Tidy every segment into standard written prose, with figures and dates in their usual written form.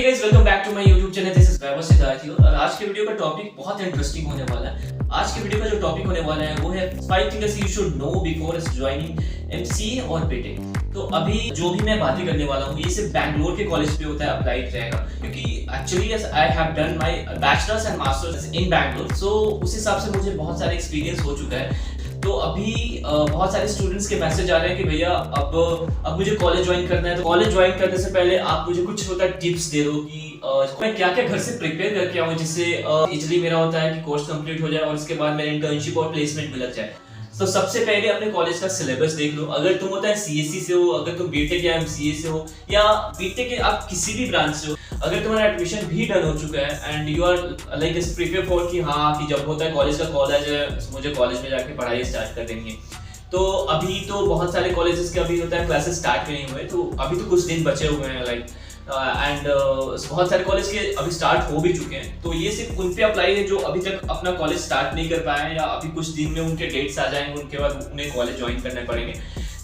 Guys, welcome back to my YouTube channel. This is Vaibhav Siddharthi और आज के वीडियो का टॉपिक बहुत इंटरेस्टिंग होने वाला है। आज के वीडियो का जो टॉपिक होने वाला है वो है 5 things you should know before joining MCA और बीटेक। तो अभी जो भी मैं बातें करने वाला हूँ ये सिर्फ बैंगलोर के कॉलेज पे होता है अप्लाइड रहेगा, क्योंकि actually I have done my bachelors and masters in Bangalore, so उस हिसाब से मुझे बहुत सारा एक्सपीरियंस हो चुका है। तो अभी बहुत सारे स्टूडेंट्स के मैसेज आ रहे हैं कि भैया अब मुझे कॉलेज ज्वाइन करना है, तो कॉलेज ज्वाइन करने से पहले आप मुझे कुछ होता है टिप्स दे दो कि मैं क्या क्या घर से प्रिपेयर करके आऊँ जिससे इजीली मेरा होता है कि कोर्स कंप्लीट हो जाए और उसके बाद मेरे इंटर्नशिप और प्लेसमेंट मिल जाए। तो सबसे पहले अपने कॉलेज का सिलेबस देख लो। अगर तुम होता है सीएससी से हो, अगर तुम बीटेक या एमसीए से हो या बीटेक के आप किसी भी ब्रांच से हो, अगर तुम्हारा एडमिशन भी डन हो चुका है and you are like prepare for कि हाँ कि जब होता है कॉलेज का कॉलेज है मुझे कॉलेज में जाके पढ़ाई स्टार्ट कर देनी है। तो अभी तो बहुत सारे कॉलेजेस के अभी होता है क्लासेस स्टार्ट नहीं हुए, तो अभी तो कुछ दिन बचे हुए हैं लाइक एंड बहुत सारे कॉलेज के अभी स्टार्ट हो भी चुके हैं। तो ये सिर्फ उन पे अप्लाई है जो अभी तक अपना कॉलेज स्टार्ट नहीं कर पाए हैं या अभी कुछ दिन में उनके डेट्स आ जाएंगे, उनके बाद उन्हें कॉलेज ज्वाइन करने पड़ेंगे।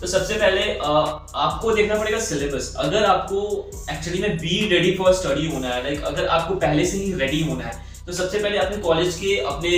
तो सबसे पहले आपको देखना पड़ेगा सिलेबस। अगर आपको एक्चुअली में बी रेडी फॉर स्टडी होना है, लाइक अगर आपको पहले से ही रेडी होना है, तो सबसे पहले अपने कॉलेज के अपने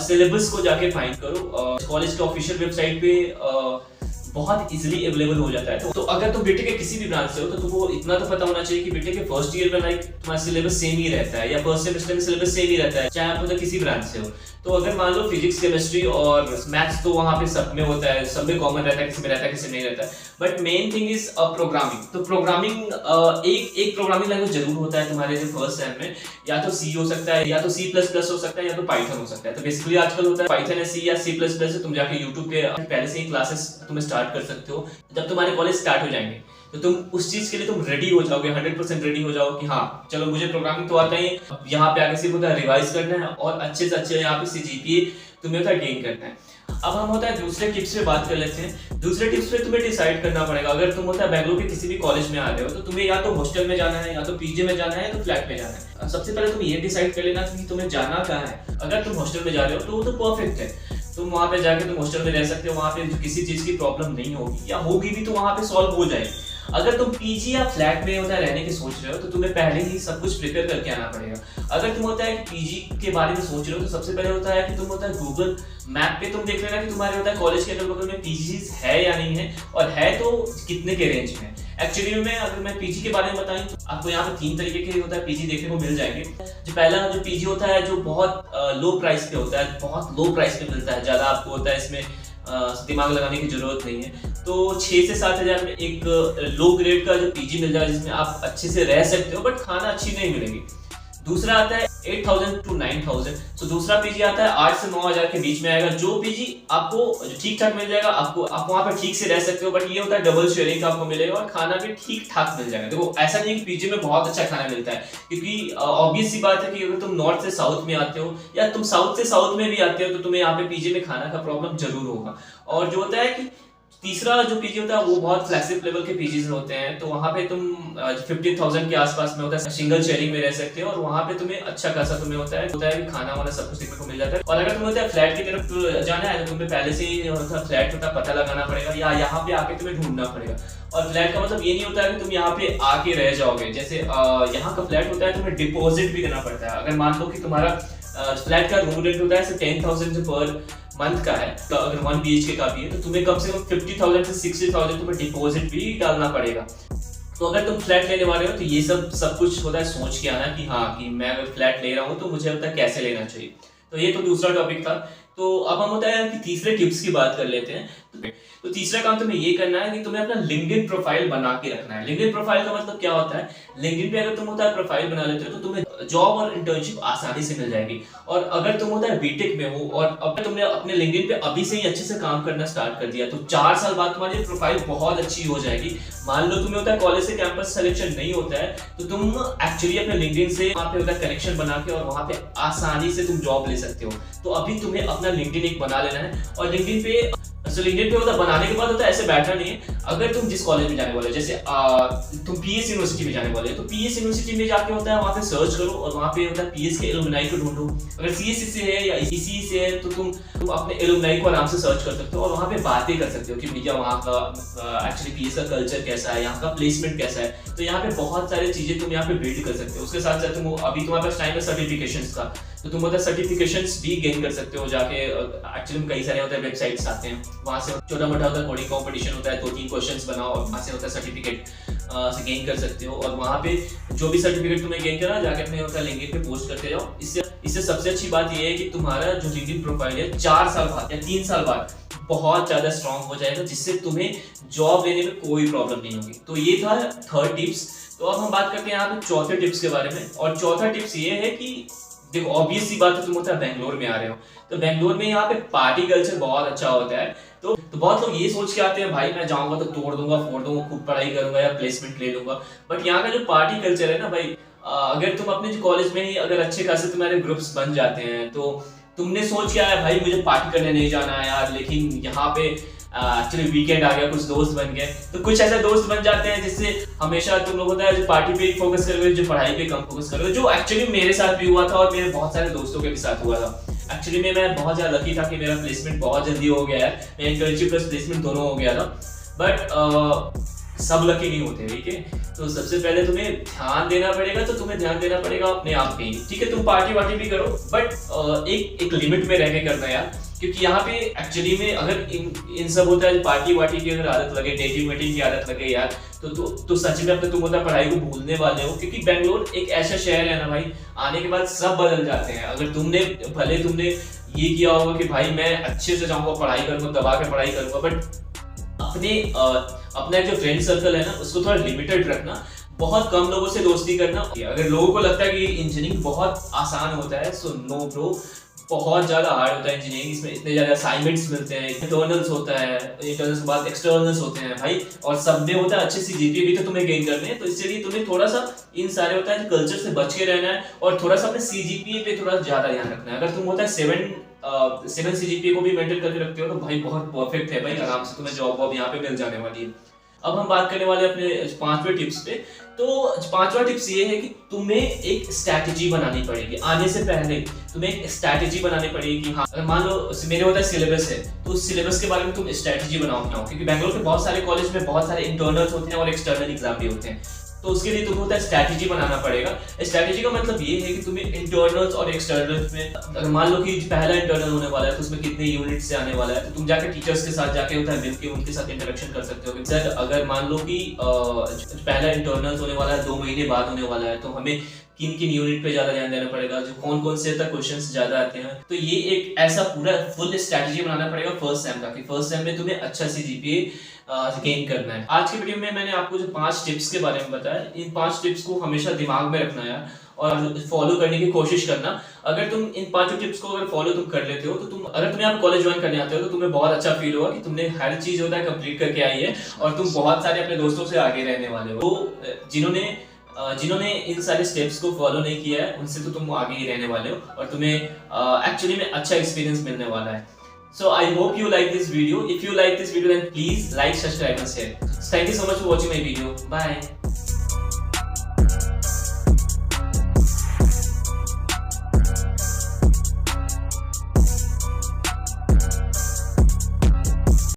सिलेबस को जाके फाइंड करो। कॉलेज के ऑफिशियल वेबसाइट पे बहुत इजीली अवेलेबल हो जाता है। तो अगर तुम बीटेक के किसी भी ब्रांच से हो तो तुमको इतना तो पता होना चाहिए कि बीटेक के फर्स्ट ईयर में लाइक तुम्हारा सिलेबस सेम ही रहता है या फर्स्ट सेमेस्टर में सिलेबस सेम ही रहता है, चाहे आप तो किसी ब्रांच से हो। तो अगर मान लो फिजिक्स केमिस्ट्री और मैथ्स तो वहाँ पे सब में होता है, सब में कॉमन रहता है, किसी में रहता है किसी में नहीं रहता है। But main thing is programming. तो प्रोग्रामिंग एक प्रोग्रामिंग लैंग्वेज जरूर होता है तुम्हारे जो फर्स्ट सेम में, या तो सी हो सकता है या तो C++ हो सकता है या तो पाइथन हो सकता है। तो बेसिकली आजकल होता है पाइथन है, सी या C++ है। तुम जाके यूट्यूब पे पहले से ही क्लासेस तुम स्टार्ट कर सकते हो। जब तुम्हारे कॉलेज स्टार्ट हो जाएंगे तो तुम उस चीज के लिए तुम रेडी हो जाओगे, 100% रेडी हो जाओ कि हाँ चलो मुझे प्रोग्रामिंग तो आता ही है, यहाँ पे आके सिर्फ होता है रिवाइज करना है और अच्छे से अच्छे यहाँ पे CGPA तुम्हें होता है गेन करना है। अब हम होता है दूसरे टिप्स पे बात कर लेते हैं। दूसरे टिप्स पे तुम्हें डिसाइड करना पड़ेगा। अगर तुम होता है बैंगलोर के किसी भी कॉलेज में आ रहे हो तो तुम्हें या तो हॉस्टल में जाना है या तो पीजी में जाना है या तो फ्लैट में जाना है। सबसे पहले तुम ये डिसाइड कर लेना कि तुम्हें जाना कहाँ है। अगर तुम हॉस्टल में जा रहे हो तो वो तो परफेक्ट है, तुम वहाँ पे जाके तुम हॉस्टल में रह सकते हो, वहाँ पे किसी चीज की प्रॉब्लम नहीं होगी या होगी भी तो वहाँ पे सॉल्व हो जाएगी। अगर तुम पीजी या फ्लैट में होता है रहने की सोच रहे हो तो तुम्हें पहले ही सब कुछ प्रिपेयर करके आना पड़ेगा। अगर तुम होता है पीजी के बारे में सोच रहे हो तो सबसे पहले होता है कि तुम होता है गूगल मैप पे तुम देख लेना कि तुम्हारे होता है कॉलेज के अगल बगल में पीजीज है या नहीं है, और है तो कितने के रेंज में। एक्चुअली में अगर मैं पीजी के बारे में बताऊं तो आपको यहाँ पे 3 तरीके के होता है पीजी देखने को मिल जाएंगे। जो पहला जो पीजी होता है जो बहुत लो प्राइस पे होता है, बहुत लो प्राइस पे मिलता है, ज्यादा आपको होता है इसमें दिमाग लगाने की जरूरत नहीं है। तो 6 से 7 हज़ार में एक लो ग्रेड का जो पीजी मिल जाएगा जिसमें आप अच्छे से रह सकते हो बट खाना अच्छी नहीं मिलेगी। दूसरा आता है 8,000 to 9,000। तो दूसरा पीजी आता है 8 से 9 हज़ार के बीच में आएगा। जो पीजी आपको ठीक ठाक मिल जाएगा, आप वहाँ पर ठीक से रह सकते हो, बट ये होता है डबल शेयरिंग का आपको मिलेगा और खाना भी ठीक ठाक मिल जाएगा। देखो ऐसा नहीं है कि पीजी में बहुत अच्छा खाना मिलता है, क्योंकि ऑब्वियस सी बात है कि अगर तुम नॉर्थ से साउथ में आते हो या तुम साउथ से साउथ में भी आते हो तो तुम्हें यहाँ पे पीजी में खाना का प्रॉब्लम जरूर होगा। और जो होता है कि तीसरा जो पीजी होता है वो बहुत फ्लेक्सिबल लेवल के पीजीज होते हैं, तो वहाँ पे तुम 15,000 के आसपास में होता है सिंगल शेयरिंग में रह सकते हो और वहाँ पे तुम्हें अच्छा खासा तुम्हें होता है कि खाना वाना सब कुछ देखने को मिल जाता है। और अगर तुम्हें होता है फ्लैट की तरफ जाना है तो तुम्हें पहले से ही फ्लैट होता पता लगाना पड़ेगा या यहाँ पे आके तुम्हें ढूंढना पड़ेगा। और फ्लैट का मतलब ये नहीं होता है कि तुम यहाँ पे आके रह जाओगे। जैसे यहाँ का फ्लैट होता है तुम्हें डिपॉजिट भी करना पड़ता है। अगर मान लो कि तुम्हारा फ्लैट का रूम रेंट होता है 10,000 पर मंथ का है, तो अगर 1 BHK का भी है तो तुम्हें कम से कम 50,000 से 60,000 तुम्हें डिपॉजिट भी डालना पड़ेगा। तो अगर तुम फ्लैट लेने वाले हो तो ये सब कुछ होता है सोच के आना कि हाँ कि मैं अगर फ्लैट ले रहा हूँ तो मुझे होता है कैसे लेना चाहिए। तो ये तो दूसरा टॉपिक था। तो अब हम होता है कि तीसरे टिप्स की बात कर लेते हैं। तो तीसरा काम तुम्हें ये करना है कि तुम्हें अपना लिंक्डइन प्रोफाइल बना के रखना है। लिंक्डइन प्रोफाइल का मतलब क्या होता है, लिंक्डइन पे अगर तुम होता है प्रोफाइल बना लेते हो तो तुम्हें जॉब और इंटर्नशिप आसानी से मिल जाएगी। और अगर तुम होता है बीटेक में हो और अब तुमने अपने लिंक्डइन पे अभी से ही अच्छे से काम करना स्टार्ट कर दिया तो 4 साल बाद तुम्हारी प्रोफाइल बहुत अच्छी हो जाएगी। मान लो तुम्हें होता है कॉलेज से कैंपस सिलेक्शन नहीं होता है तो तुम एक्चुअली अपने लिंक्डइन से वहाँ पे होता है कनेक्शन बना के और वहाँ पे आसानी से तुम जॉब ले सकते हो। तो अभी तुम्हें अपना लिंक्डइन एक बना लेना है और लिंक्डइन पे जो लिंक्डइन पे होता है बनाने के बाद होता है ऐसे बैठना नहीं है। अगर तुम जिस कॉलेज में जाने वाले हो, जैसे तुम पीएस यूनिवर्सिटी में जाने वाले हो, तो पीएस यूनिवर्सिटी में जाके होता है वहाँ पे सर्च करो और वहाँ पे होता है पीएस के एलुमनाई को ढूंढो। अगर सीएससी से है या ईसी से है तो तुम अपने एलुमनाई को आराम से सर्च कर सकते हो और वहाँ पे बातें कर सकते हो कि भैया वहाँ का एक्चुअली पीएस का कल्चर कैसा है, यहाँ का प्लेसमेंट कैसा है। तो यहाँ पे बहुत सारी चीजें तुम यहाँ पे बिल्ड कर सकते हो। उसके साथ साथ तुम अभी तुम्हारे पास टाइम है सर्टिफिकेशंस का, तो तुम होता है सर्टिफिकेशंस भी गेन कर सकते हो जाके। एक्चुअली कई सारे होते हैं वेबसाइट्स आते हैं, वहाँ से छोटा मोटा होता है कोडिंग कंपटीशन होता है, 2-3 क्वेश्चंस बनाओ और वहाँ से होता है सर्टिफिकेट से गेन कर सकते हो। और वहाँ पे जो भी सर्टिफिकेट तुम्हें गेन करा जाके अपने होता है लिंक्डइन पे पोस्ट करते जाओ। इससे सबसे अच्छी बात ये है कि तुम्हारा जो लिंक्डइन प्रोफाइल है 4 साल बाद या 3 साल बाद बहुत ज्यादा स्ट्रांग हो जाएगा, जिससे तुम्हें जॉब लेने में कोई प्रॉब्लम नहीं होगी। तो ये था थर्ड टिप्स। तो अब हम बात करते हैं यहाँ पे चौथे टिप्स के बारे में। और चौथा टिप्स ये है कि देखो ऑब्वियस सी बात है, तुम होता है बेंगलोर में आ रहे हो, तो बेंगलोर में यहाँ पे पार्टी कल्चर बहुत अच्छा होता है। तो बहुत लोग ये सोच के आते हैं भाई मैं जाऊंगा तो तोड़ दूंगा फोड़ दूंगा, खूब पढ़ाई करूंगा या प्लेसमेंट ले लूंगा। बट यहाँ का जो पार्टी कल्चर है ना भाई, अगर तुम अपने कॉलेज में ही अगर अच्छे खासे तुम्हारे ग्रुप्स बन जाते हैं तो तुमने सोच के आया भाई मुझे पार्टी करने नहीं जाना है यार, लेकिन यहाँ पे एक्चुअली वीकेंड आ गया, कुछ दोस्त बन गए, तो कुछ ऐसे दोस्त बन जाते हैं जिससे हमेशा तुम लोग होता है जो पार्टी पे फोकस करोगे, जो पढ़ाई पे कम फोकस करोगे, जो एक्चुअली मेरे साथ भी हुआ था और मेरे बहुत सारे दोस्तों के भी साथ हुआ था। एक्चुअली मैं बहुत ज्यादा लकी था कि मेरा प्लेसमेंट बहुत जल्दी हो गया है, मेरा इंटर्नशिप प्लस प्लेसमेंट दोनों हो गया था। बट सब लकी नहीं होते, ठीक है। तो सबसे पहले तुम्हें ध्यान देना पड़ेगा, तो तुम्हें ध्यान देना पड़ेगा अपने आप पे, ठीक है। तुम पार्टी वार्टी भी करो बट एक लिमिट में रह के करना यार, क्योंकि यहाँ पे एक्चुअली में अगर इन सब होता है पार्टी वार्टी की अगर आदत लगे, डेटिंग वेटिंग की आदत लगे यार, तो सच में अपने तुम होता पढ़ाई को भूलने वाले हो। क्योंकि बेंगलोर एक ऐसा शहर है ना भाई, आने के बाद सब बदल जाते हैं। अगर तुमने ये किया होगा कि भाई मैं अच्छे से जाऊंगा, पढ़ाई करूंगा, दबा के पढ़ाई करूंगा, बट अपना जो फ्रेंड सर्कल है ना उसको थोड़ा लिमिटेड रखना, बहुत कम लोगों से दोस्ती करना। अगर लोगों को लगता है कि इंजीनियरिंग बहुत आसान होता है, सो नो ब्रो, बहुत ज्यादा हार्ड होता है इंजीनियरिंग। इसमें इतने ज्यादा असाइनमेंट्स मिलते हैं, इंटरनल्स होता है, इंटरनल्स के बाद एक्सटर्नल्स होते हैं भाई, और सब में होता है अच्छे सीजीपीए भी तो तुम्हें गेन करने हैं। तो इसलिए तुम्हें थोड़ा सा इन सारे होता है कल्चर से बच के रहना है और थोड़ा सा अपने सीजीपीए पे थोड़ा ज्यादा ध्यान रखना है। अगर तुम होता है 7 सीजीपीए को भी मेंटेन करके रखते हो तो भाई बहुत परफेक्ट है भाई, आराम से तुम्हें जॉब वॉब यहाँ पे मिल जाने वाली है। अब हम बात करने वाले अपने 5वें टिप्स पे। तो 5वां टिप्स ये है कि तुम्हें एक स्ट्रैटेजी बनानी पड़ेगी। आने से पहले तुम्हें एक स्ट्रैटेजी बनानी पड़ेगी कि हाँ, अगर मान लो मेरे होता है सिलेबस है, तो उस सिलेबस के बारे में तुम स्ट्रैटेजी बनाओ। क्योंकि बेंगलोर के बहुत सारे कॉलेज में बहुत सारे इंटरनल्स होते हैं और एक्सटर्नल एग्जाम भी होते हैं, तो उसके लिए तुम्हें होता है स्ट्रैटेजी बनाना पड़ेगा। स्ट्रैटेजी का मतलब ये है कि तुम्हें इंटरनल्स और एक्सटर्नल्स में, अगर मान लो कि पहला इंटरनल होने वाला है तो उसमें कितने यूनिट से आने वाला है, तो तुम जाके टीचर्स के साथ जाके होता है मिलके उनके साथ इंटरेक्शन कर सकते हो। सर अगर मान लो कि पहला इंटरनल्स होने वाला है 2 महीने बाद होने वाला है, तो हमें किन किन यूनिट पे ज्यादा ध्यान देना पड़ेगा, जो कौन कौन से तक क्वेश्चंस ज्यादा आते हैं। तो ये एक ऐसा पूरा फुल स्ट्रैटेजी बनाना पड़ेगा फर्स्ट सेम का, कि फर्स्ट सेम में तुम्हें अच्छा सीजीपीए गेन करना है। आज की वीडियो में मैंने आपको जो 5 टिप्स के बारे में बताया, इन 5 टिप्स को हमेशा दिमाग में रखना है और फॉलो करने की कोशिश करना। अगर तुम इन 5 टिप्स को अगर फॉलो तुम कर लेते हो तो अगर तुम्हें आप कॉलेज ज्वाइन करने आते हो तो तुम्हें बहुत अच्छा फील होगा कि तुमने हर चीज होता है कंप्लीट करके आई है और तुम बहुत सारे अपने दोस्तों से आगे रहने वाले हो। तो जिन्होंने इन सारे स्टेप्स को फॉलो नहीं किया है उनसे तो तुम आगे ही रहने वाले हो और तुम्हें एक्चुअली में अच्छा एक्सपीरियंस मिलने वाला है। So I hope you like this video. If you like this video then please like, subscribe and share. Thank you so much for watching my video. Bye.